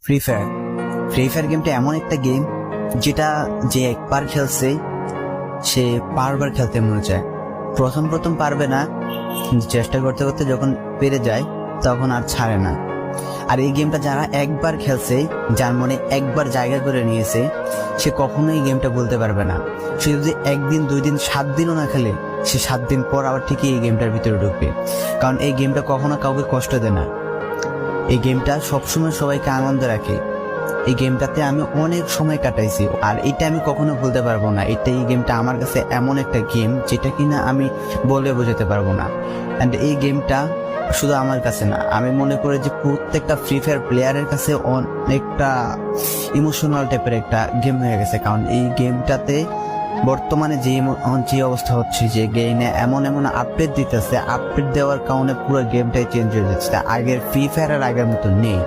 Free fire গেমটা এমন একটা গেম যেটা যে একবার খেলছে সে বারবার খেলতে মনে চায়। প্রথম প্রথম পারবে না, কিন্তু চেষ্টা করতে করতে যখন পেরে যায় তখন আর ছাড়ে না। আর এই গেমটা যারা একবার খেলছে, যার মনে একবার জায়গা করে নিয়েছে, সে কখনোই গেমটা বলতে পারবে না। সে যদি একদিন 2 দিন 7 দিনও না খেলে, সে 7 দিন পর আবার ঠিকই এই গেমটার ভিতরে ঢুকবে। কারণ এই গেমটা কখনো কাউকে কষ্ট দেয় না। এই গেমটা সবসময় সবাইকে আনন্দ রাখে। এই গেমটাতে আমি অনেক সময় কাটাইছি, আর এটা আমি কখনো ভুলতে পারবো না। এই গেমটা আমার কাছে এমন একটা গেম যেটা কিনা আমি বলে বোঝাতে পারবো না। অ্যান্ড এই গেমটা শুধু আমার কাছে না, আমি মনে করি যে প্রত্যেকটা ফ্রি ফায়ার প্লেয়ারের কাছে অনেকটা ইমোশনাল টাইপের একটা গেম হয়ে গেছে। কারণ এই গেমটাতে বর্তমানে যে অবস্থা হচ্ছে, যে গেমে এমন এমন আপডেট দিতেছে, আপডেট দেওয়ার কারণে পুরো গেমটাই চেঞ্জ হয়ে যাচ্ছে। আগের ফ্রি ফায়ার আর আগের মতো নেই।